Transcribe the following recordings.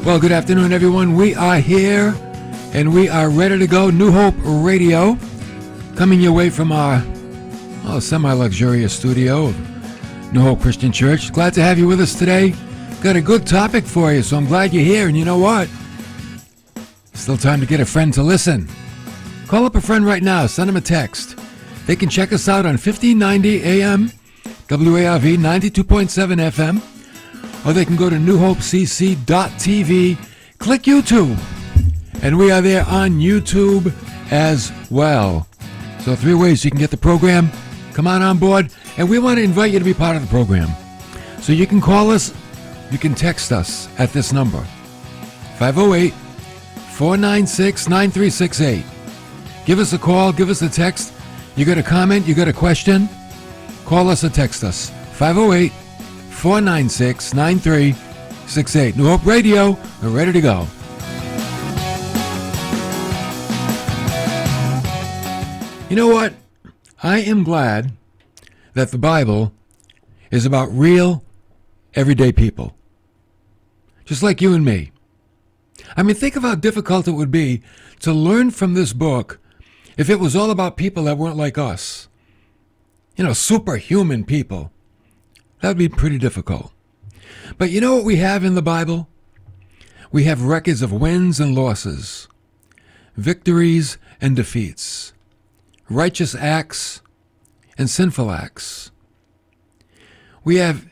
Well, good afternoon, everyone. We are here, and we are ready to go. New Hope Radio, coming your way from our semi-luxurious studio of New Hope Christian Church. Glad to have you with us today. Got a good topic for you, so I'm glad you're here. And you know what? Still time to get a friend to listen. Call up a friend right now. Send them a text. They can check us out on 1590 AM, WARV 92.7 FM, or they can go to newhopecc.tv, click YouTube, and we are there on YouTube as well. So 3 ways you can get the program. Come on board, and we want to invite you to be part of the program. So you can call us, you can text us at this number, 508-496-9368. Give us a call, give us a text. You got a comment, you got a question, call us or text us, 508-496-9368. New Hope Radio, we're ready to go. You know what? I am glad that the Bible is about real, everyday people. Just like you and me. I mean, think of how difficult it would be to learn from this book if it was all about people that weren't like us. You know, superhuman people. That would be pretty difficult. But you know what we have in the Bible? We have records of wins and losses, victories and defeats, righteous acts and sinful acts. We have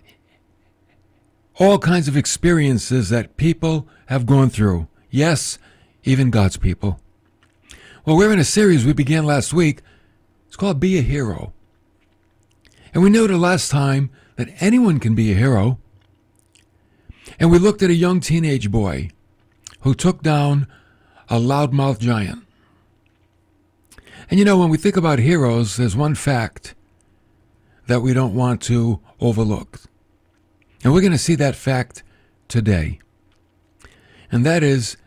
all kinds of experiences that people have gone through. Yes, even God's people. Well, we're in a series we began last week. It's called Be a Hero. And we noted last time that anyone can be a hero. And we looked at a young teenage boy who took down a loudmouth giant. And you know, when we think about heroes, there's one fact that we don't want to overlook. And we're going to see that fact today. And that is,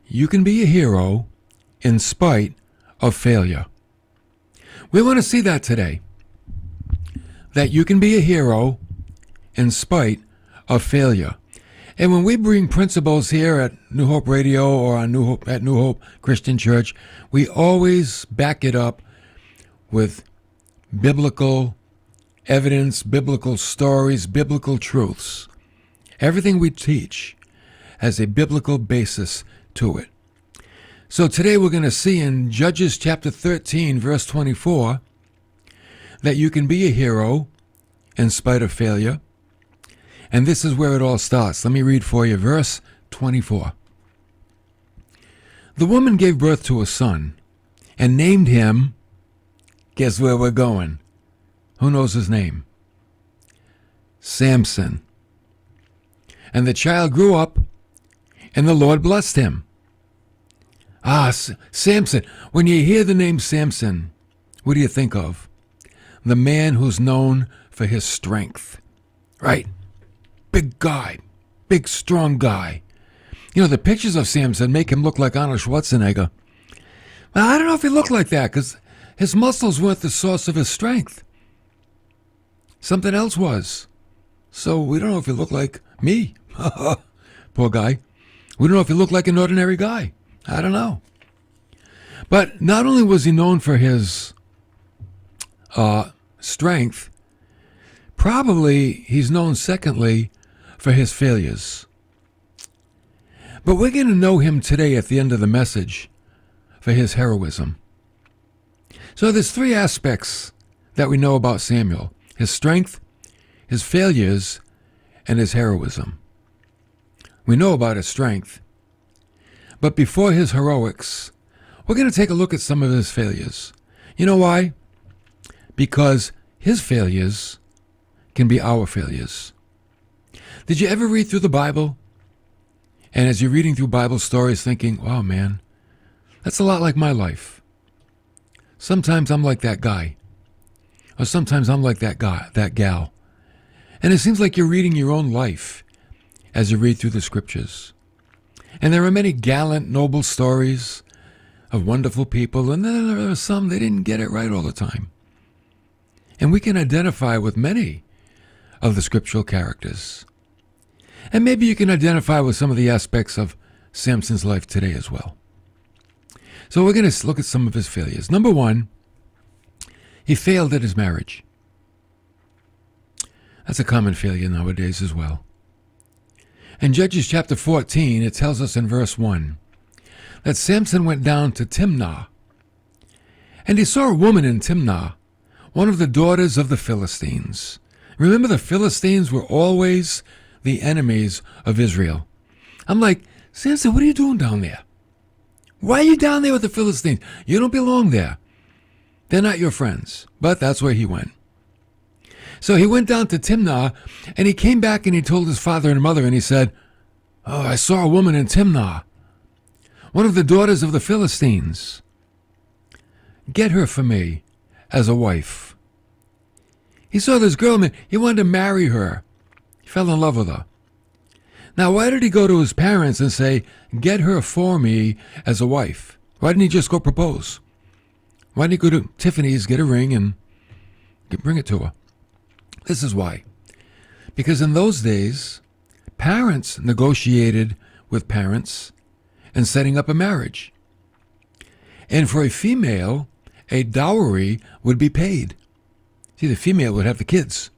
you can be a hero in spite of failure. We want to see that today. That you can be a hero in spite of failure. And when we bring principles here at New Hope Radio or on New Hope Christian Church, we always back it up with biblical evidence, biblical stories, biblical truths. Everything we teach has a biblical basis to it. So today we're going to see in Judges chapter 13, verse 24, that you can be a hero in spite of failure. And this is where it all starts. Let me read for you verse 24. The woman gave birth to a son and named him, guess where we're going? Who knows his name? Samson. And the child grew up, and the Lord blessed him. Samson. When you hear the name Samson, what do you think of? The man who's known for his strength. Right? Big guy. Big, strong guy. You know, the pictures of Samson make him look like Arnold Schwarzenegger. Well, I don't know if he looked like that, because his muscles weren't the source of his strength. Something else was. So we don't know if he looked like me. Poor guy. We don't know if he looked like an ordinary guy. I don't know. But not only was he known for his strength, probably he's known, secondly, for his failures. But we're going to know him today at the end of the message for his heroism. So there's 3 aspects that we know about Samuel: his strength, his failures, and his heroism. We know about his strength. But before his heroics, we're going to take a look at some of his failures. You know why? Because his failures can be our failures. Did you ever read through the Bible? And as you're reading through Bible stories thinking, wow, man, that's a lot like my life. Sometimes I'm like that guy. Or sometimes I'm like that guy, that gal. And it seems like you're reading your own life as you read through the scriptures. And there are many gallant, noble stories of wonderful people, and then there are some they didn't get it right all the time. And we can identify with many of the scriptural characters. And maybe you can identify with some of the aspects of Samson's life today as well. So we're going to look at some of his failures. Number one, he failed at his marriage. That's a common failure nowadays as well. In Judges chapter 14, it tells us in verse 1 that Samson went down to Timnah, and he saw a woman in Timnah, one of the daughters of the Philistines. Remember, the Philistines were always the enemies of Israel. I'm like, Samson, what are you doing down there? Why are you down there with the Philistines? You don't belong there. They're not your friends. But that's where he went. So he went down to Timnah, and he came back and he told his father and mother, and he said, "Oh, I saw a woman in Timnah, one of the daughters of the Philistines. Get her for me as a wife." He saw this girl, and he wanted to marry her. He fell in love with her. Now, why did he go to his parents and say, "Get her for me as a wife"? Why didn't he just go propose? Why didn't he go to Tiffany's, get a ring, and bring it to her? This is why. Because in those days, parents negotiated with parents in setting up a marriage. And for a female, a dowry would be paid. See, the female would have the kids.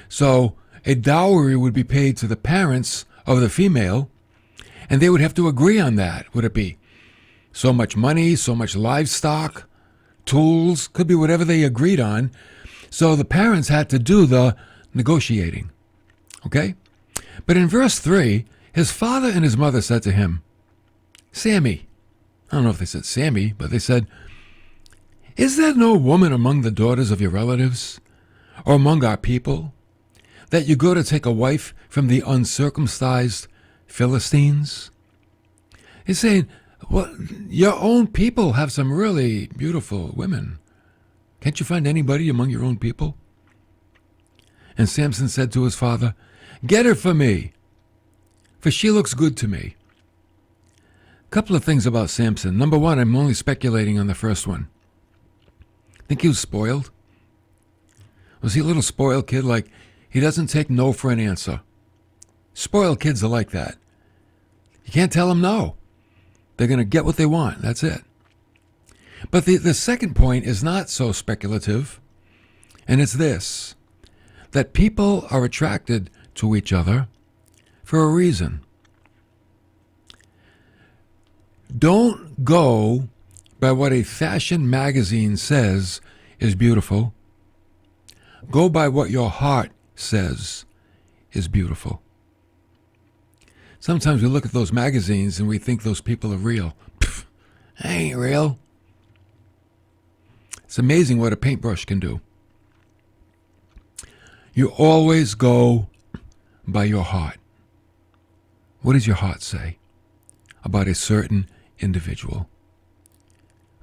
So a dowry would be paid to the parents of the female, and they would have to agree on that. Would it be so much money, so much livestock, tools, could be whatever they agreed on. So the parents had to do the negotiating. Okay? But in verse 3, his father and his mother said to him, "Sammy," I don't know if they said Sammy, but they said, "Is there no woman among the daughters of your relatives, or among our people, that you go to take a wife from the uncircumcised Philistines?" He's saying, well, your own people have some really beautiful women. Can't you find anybody among your own people? And Samson said to his father, "Get her for me, for she looks good to me." A couple of things about Samson. Number one, I'm only speculating on the first one. Think he was spoiled? Was he a little spoiled kid, like he doesn't take no for an answer? Spoiled kids are like that. You can't tell them no. They're going to get what they want. That's it. But the second point is not so speculative, and it's this, that people are attracted to each other for a reason. Don't go by what a fashion magazine says is beautiful. Go by what your heart says is beautiful. Sometimes we look at those magazines and we think those people are real. Pfft, they ain't real. It's amazing what a paintbrush can do. You always go by your heart. What does your heart say about a certain individual?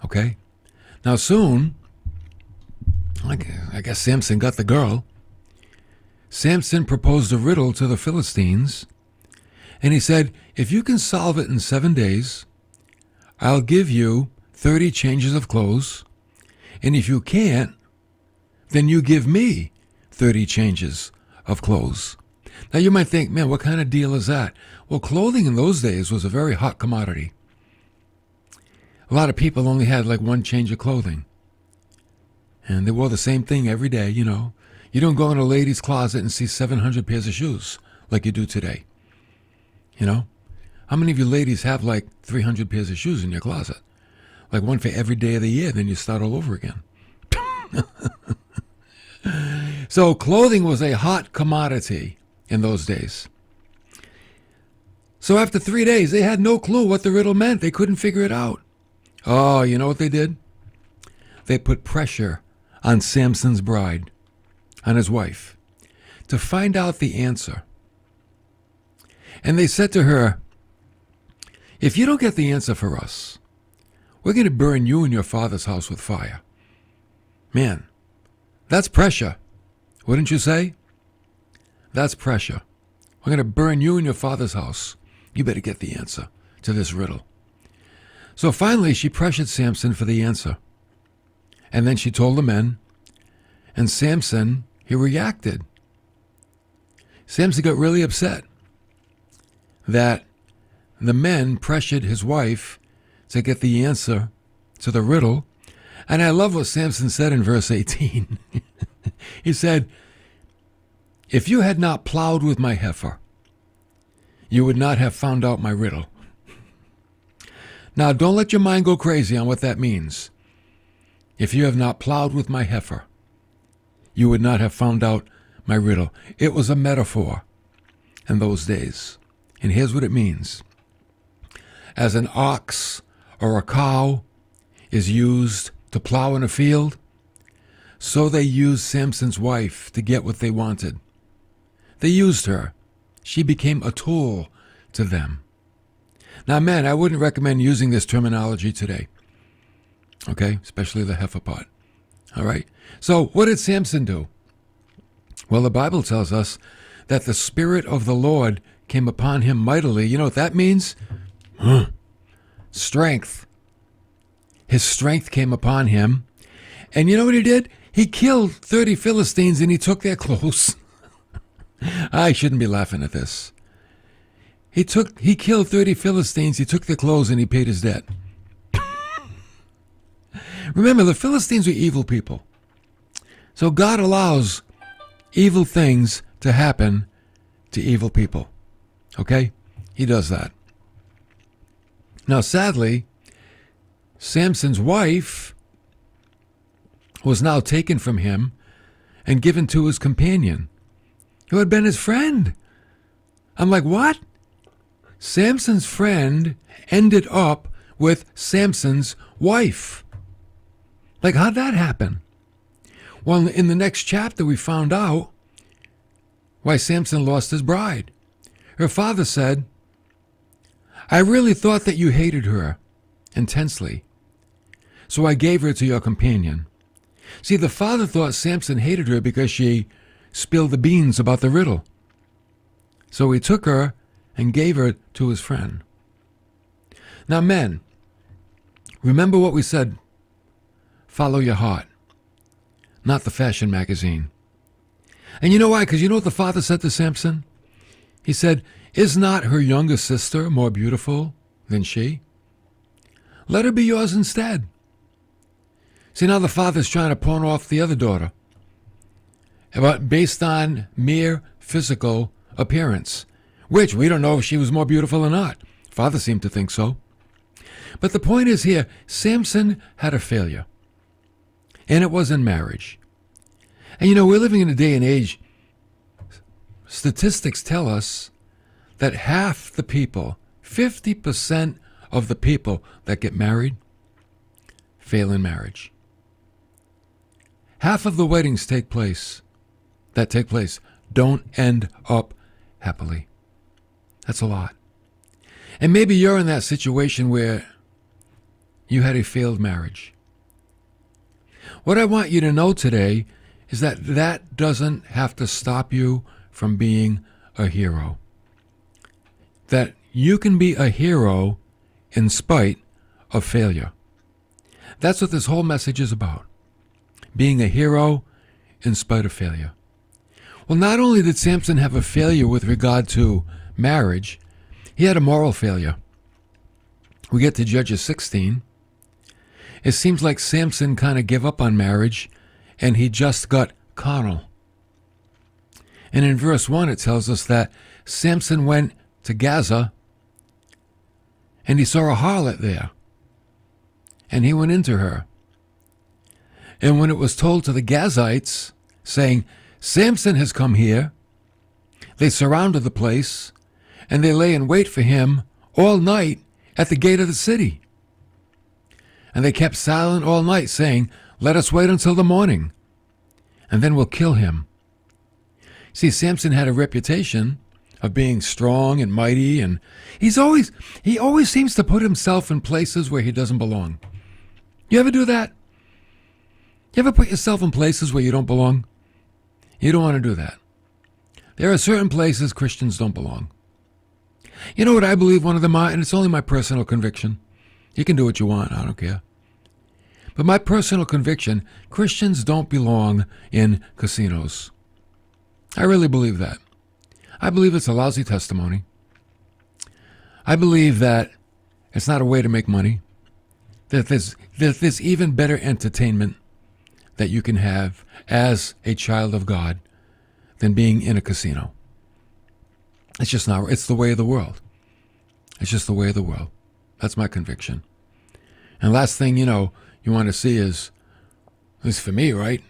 Okay? Now soon, I guess Samson got the girl. Samson proposed a riddle to the Philistines, and he said, "If you can solve it in 7 days, I'll give you 30 changes of clothes. And if you can't, then you give me 30 changes of clothes." Now you might think, man, what kind of deal is that? Well, clothing in those days was a very hot commodity. A lot of people only had like one change of clothing. And they wore the same thing every day, you know. You don't go in a lady's closet and see 700 pairs of shoes like you do today. You know? How many of you ladies have like 300 pairs of shoes in your closet? Like one for every day of the year, then you start all over again. So clothing was a hot commodity in those days. So after 3 days, they had no clue what the riddle meant. They couldn't figure it out. Oh, you know what they did? They put pressure on Samson's bride, on his wife, to find out the answer. And they said to her, "If you don't get the answer for us, we're going to burn you and your father's house with fire." Man, that's pressure. Wouldn't you say? That's pressure. We're going to burn you and your father's house. You better get the answer to this riddle. So finally, she pressured Samson for the answer. And then she told the men, and Samson, he reacted. Samson got really upset that the men pressured his wife to get the answer to the riddle. And I love what Samson said in verse 18. He said, "If you had not plowed with my heifer, you would not have found out my riddle." Now, don't let your mind go crazy on what that means. If you have not plowed with my heifer, you would not have found out my riddle. It was a metaphor in those days. And here's what it means. As an ox or a cow is used to plow in a field, so they used Samson's wife to get what they wanted. They used her. She became a tool to them. Now, men, I wouldn't recommend using this terminology today. Okay? Especially the heifer part. All right? So, what did Samson do? Well, the Bible tells us that the Spirit of the Lord came upon him mightily. You know what that means? Strength. His strength came upon him. And you know what he did? He killed 30 Philistines and he took their clothes. I shouldn't be laughing at this. He killed 30 Philistines, he took their clothes, and he paid his debt. Remember, the Philistines were evil people. So God allows evil things to happen to evil people. Okay? He does that. Now, sadly, Samson's wife was now taken from him and given to his companion, who had been his friend. I'm like, what? Samson's friend ended up with Samson's wife. Like, how'd that happen? Well, in the next chapter, we found out why Samson lost his bride. Her father said, "I really thought that you hated her intensely, so I gave her to your companion." See, the father thought Samson hated her because she spilled the beans about the riddle. So he took her and gave her to his friend. Now, men, remember what we said. Follow your heart, not the fashion magazine. And you know why? Because you know what the father said to Samson? He said, "Is not her younger sister more beautiful than she? Let her be yours instead." See, now the father's trying to pawn off the other daughter, but based on mere physical appearance, which we don't know if she was more beautiful or not. Father seemed to think so. But the point is here, Samson had a failure, and it was in marriage. And you know, we're living in a day and age, statistics tell us that half the people, 50% of the people that get married fail in marriage. Half of the weddings that take place don't end up happily. That's a lot. And maybe you're in that situation where you had a failed marriage. What I want you to know today is that that doesn't have to stop you from being a hero. That you can be a hero in spite of failure. That's what this whole message is about. Being a hero in spite of failure. Well, not only did Samson have a failure with regard to marriage, he had a moral failure. We get to Judges 16. It seems like Samson kind of gave up on marriage and he just got carnal. And in verse 1 it tells us that Samson went to Gaza and he saw a harlot there. And he went into her. And when it was told to the Gazites, saying, "Samson has come here," they surrounded the place, and they lay in wait for him all night at the gate of the city. And they kept silent all night, saying, "Let us wait until the morning, and then we'll kill him." See, Samson had a reputation of being strong and mighty, and he always seems to put himself in places where he doesn't belong. You ever do that? You ever put yourself in places where you don't belong? You don't want to do that. There are certain places Christians don't belong. You know what I believe one of them are? And it's only my personal conviction. You can do what you want. I don't care. But my personal conviction, Christians don't belong in casinos. I really believe that. I believe it's a lousy testimony. I believe that it's not a way to make money, that there's even better entertainment that you can have as a child of God than being in a casino. It's just not, it's the way of the world. It's just the way of the world. That's my conviction. And last thing, you want to see is, at least for me, right?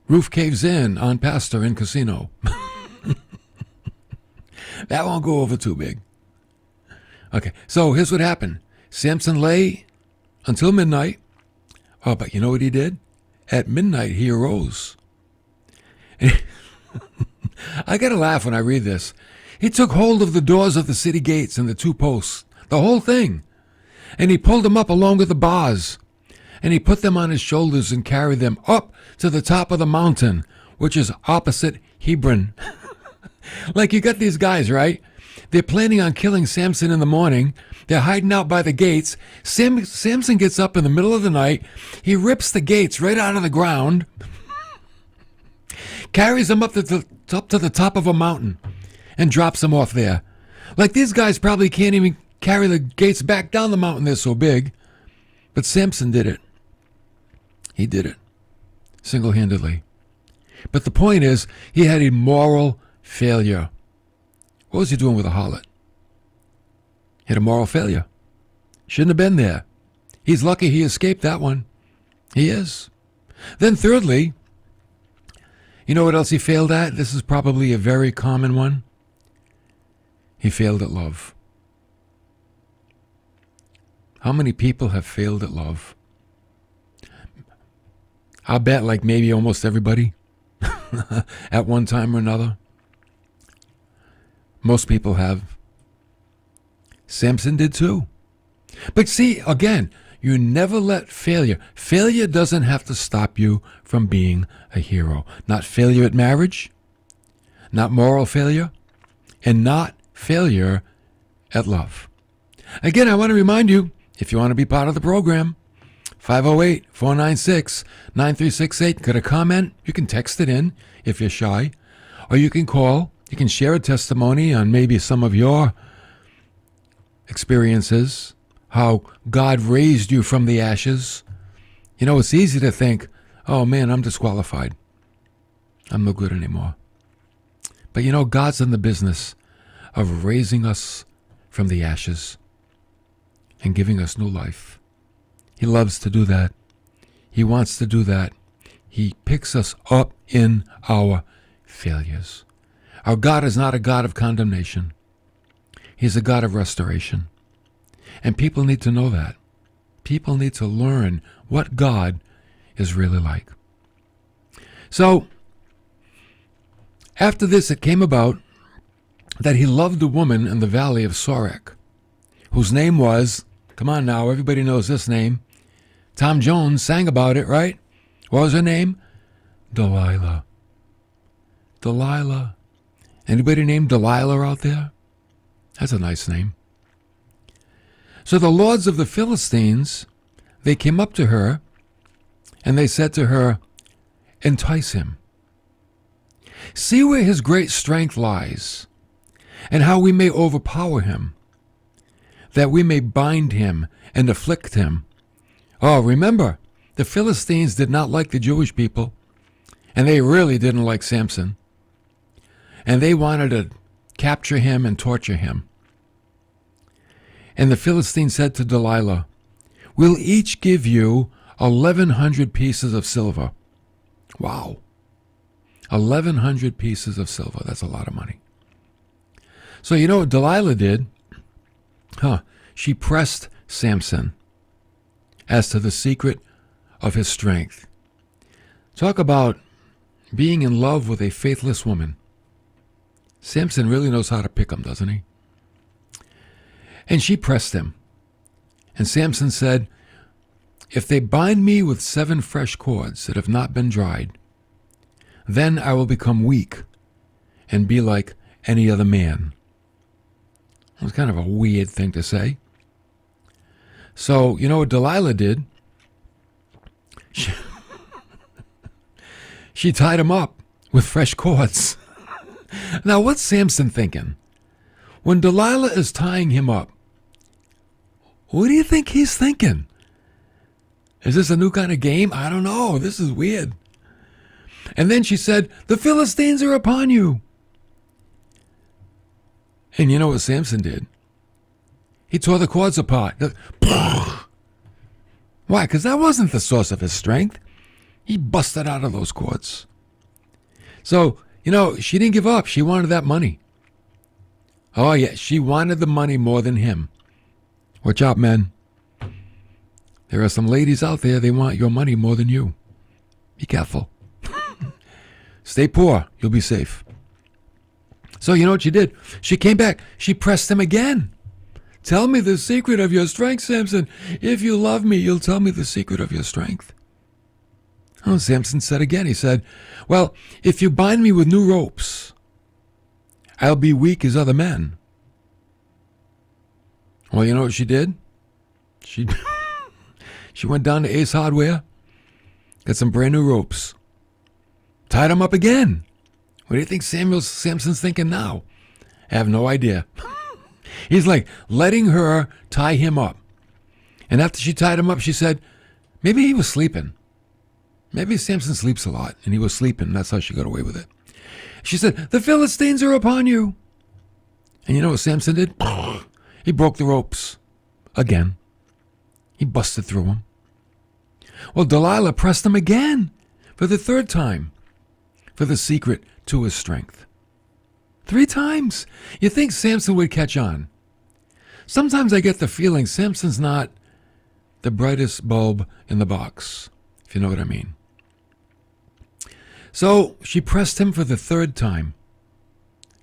Roof caves in on pastor in casino. That won't go over too big. Okay, so here's what happened. Samson lay until midnight. Oh, but you know what he did? At midnight, he arose. I got to laugh when I read this. He took hold of the doors of the city gates and the two posts, the whole thing. And he pulled them up along with the bars. And he put them on his shoulders and carried them up to the top of the mountain, which is opposite Hebron. Like, you got these guys, right? They're planning on killing Samson in the morning. They're hiding out by the gates. Samson gets up in the middle of the night. He rips the gates right out of the ground, carries them up to the top of a mountain, and drops them off there. Like, these guys probably can't even carry the gates back down the mountain. They're so big. But Samson did it. He did it single-handedly. But the point is, he had a moral failure. What was he doing with a harlot? He had a moral failure. Shouldn't have been there. He's lucky he escaped that one. He is. Then thirdly, you know what else he failed at? This is probably a very common one. He failed at love. How many people have failed at love? I'll bet like maybe almost everybody at one time or another. Most people have. Samson did too. But see, again, you never let failure doesn't have to stop you from being a hero. Not failure at marriage, not moral failure, and not failure at love. Again, I want to remind you, if you want to be part of the program, 508-496-9368. Got a comment? You can text it in if you're shy, or you can call. You can share a testimony on maybe some of your experiences, how God raised you from the ashes. It's easy to think, oh man, I'm disqualified. I'm no good anymore. But God's in the business of raising us from the ashes and giving us new life. He loves to do that. He wants to do that. He picks us up in our failures. Our God is not a God of condemnation. He's a God of restoration. And people need to know that. People need to learn what God is really like. So, after this, it came about that he loved a woman in the valley of Sorek, whose name was, come on now, everybody knows this name. Tom Jones sang about it, right? What was her name? Delilah. Delilah. Anybody named Delilah out there? That's a nice name. So the lords of the Philistines, they came up to her, and they said to her, entice him. See where his great strength lies, and how we may overpower him, that we may bind him and afflict him. Oh, remember, the Philistines did not like the Jewish people, and they really didn't like Samson. And they wanted to capture him and torture him. And the Philistines said to Delilah, we'll each give you 1,100 pieces of silver. Wow. 1,100 pieces of silver. That's a lot of money. So you know what Delilah did? She pressed Samson as to the secret of his strength. Talk about being in love with a faithless woman. Samson really knows how to pick them, doesn't he? And she pressed him. And Samson said, if they bind me with 7 fresh cords that have not been dried, then I will become weak and be like any other man. It was kind of a weird thing to say. So, you know what Delilah did? She tied him up with fresh cords. Now, what's Samson thinking? when Delilah is tying him up, what do you think he's thinking? Is this a new kind of game? I don't know. This is weird. And then she said, the Philistines are upon you. And you know what Samson did? He tore the cords apart. Why? Because that wasn't the source of his strength. He busted out of those cords. So, she didn't give up. She wanted that money. Oh, yeah, she wanted the money more than him. Watch out, men. There are some ladies out there, they want your money more than you. Be careful. Stay poor. You'll be safe. So you know what she did? She came back. She pressed him again. Tell me the secret of your strength, Samson. If you love me, you'll tell me the secret of your strength. Oh, Samson said again. He said, well, if you bind me with new ropes, I'll be weak as other men. Well, you know what she did? She went down to Ace Hardware, got some brand new ropes, tied him up again. What do you think Samson's thinking now? I have no idea. He's like letting her tie him up. And after she tied him up, she said, maybe he was sleeping. Maybe Samson sleeps a lot, and he was sleeping. That's how she got away with it. She said, the Philistines are upon you. And you know what Samson did? He broke the ropes again. He busted through them. Well, Delilah pressed him again for the third time for the secret to his strength. 3 times. You think Samson would catch on. Sometimes I get the feeling Samson's not the brightest bulb in the box, if you know what I mean. So she pressed him for the 3rd time.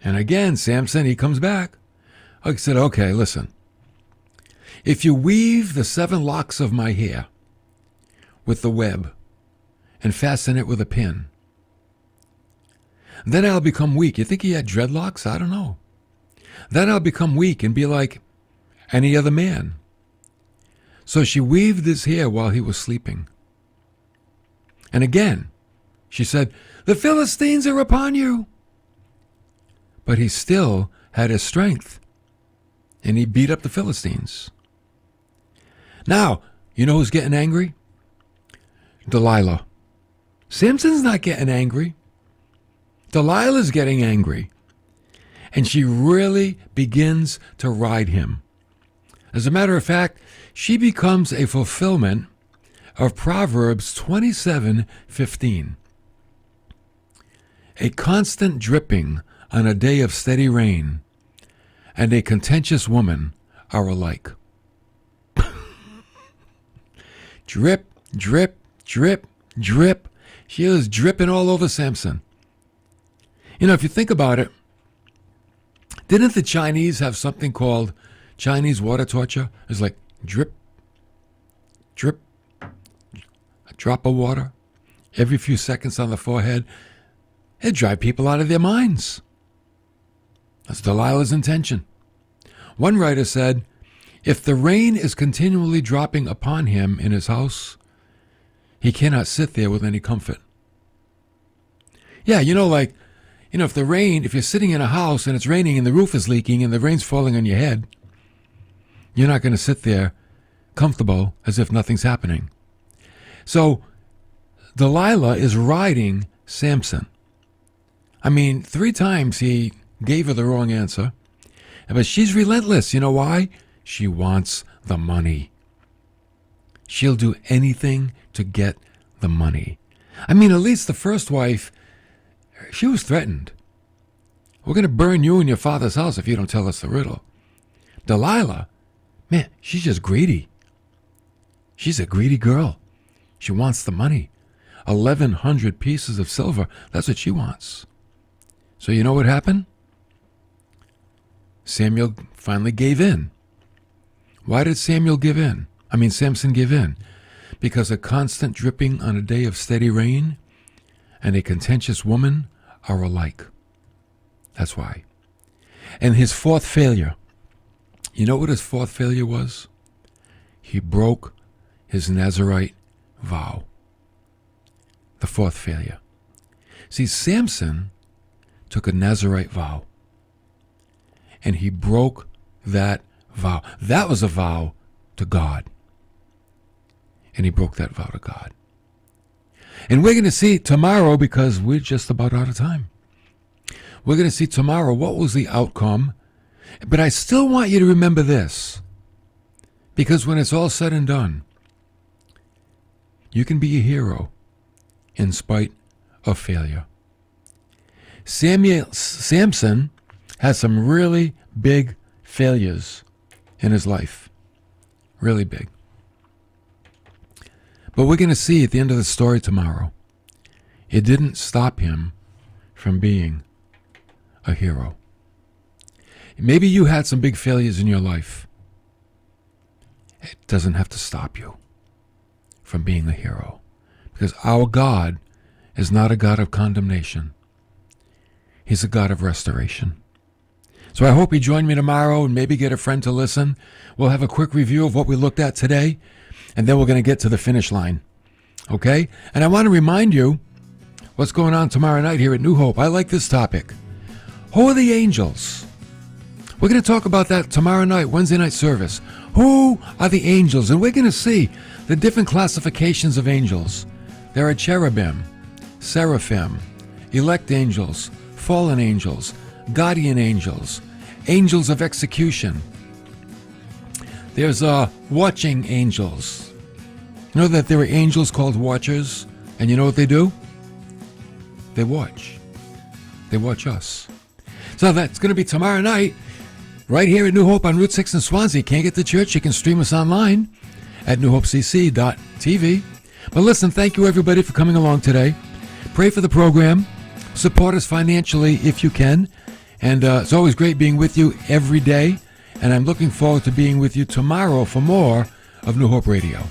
And again, Samson, he comes back. I said, okay, listen. If you weave the 7 locks of my hair with the web and fasten it with a pin, then I'll become weak. You think he had dreadlocks? I don't know. Then I'll become weak and be like any other man. So she weaved his hair while he was sleeping. And again, she said, the Philistines are upon you. But he still had his strength. And he beat up the Philistines. Now, you know who's getting angry? Delilah. Samson's not getting angry. Delilah's getting angry. And she really begins to ride him. As a matter of fact, she becomes a fulfillment of Proverbs 27:15. A constant dripping on a day of steady rain and a contentious woman are alike. Drip, drip, drip, drip. She was dripping all over Samson. You know, if you think about it, didn't the Chinese have something called Chinese water torture? It's like drip, drip, a drop of water every few seconds on the forehead. It'd drive people out of their minds. That's Delilah's intention. One writer said, if the rain is continually dropping upon him in his house, he cannot sit there with any comfort. Yeah, if you're sitting in a house and it's raining and the roof is leaking and the rain's falling on your head, you're not going to sit there comfortable as if nothing's happening. So Delilah is riding Samson. 3 times he gave her the wrong answer, but she's relentless. You know why? She wants the money. She'll do anything to get the money. At least the first wife, she was threatened. We're going to burn you and your father's house if you don't tell us the riddle. Delilah, man, she's just greedy. She's a greedy girl. She wants the money. 1,100 pieces of silver. That's what she wants. So you know what happened? Samuel finally gave in. Why did Samson give in? Because a constant dripping on a day of steady rain and a contentious woman are alike. That's why. And his 4th failure, you know what his 4th failure was? He broke his Nazirite vow. The 4th failure. See, Samson took a Nazirite vow. and he broke that vow. That was a vow to God. And he broke that vow to God. And we're going to see tomorrow, because we're just about out of time. We're going to see tomorrow what was the outcome. But I still want you to remember this. Because when it's all said and done, you can be a hero in spite of failure. Samson has some really big failures in his life. Really big. But we're going to see at the end of the story tomorrow, it didn't stop him from being a hero. Maybe you had some big failures in your life. It doesn't have to stop you from being a hero. Because our God is not a God of condemnation. He's a God of restoration. So I hope you join me tomorrow and maybe get a friend to listen. We'll have a quick review of what we looked at today, and then we're going to get to the finish line. Okay? And I want to remind you what's going on tomorrow night here at New Hope. I like this topic. Who are the angels? We're going to talk about that tomorrow night, Wednesday night service. Who are the angels? And we're going to see the different classifications of angels. There are cherubim, seraphim, elect angels, fallen angels, guardian angels, angels of execution. There's watching angels. You know that there are angels called watchers? And you know what they do? They watch. They watch us. So that's going to be tomorrow night, right here at New Hope on Route 6 in Swansea. Can't get to church? You can stream us online at newhopecc.tv. But listen, thank you everybody for coming along today. Pray for the program. Support us financially if you can. And it's always great being with you every day. And I'm looking forward to being with you tomorrow for more of New Hope Radio.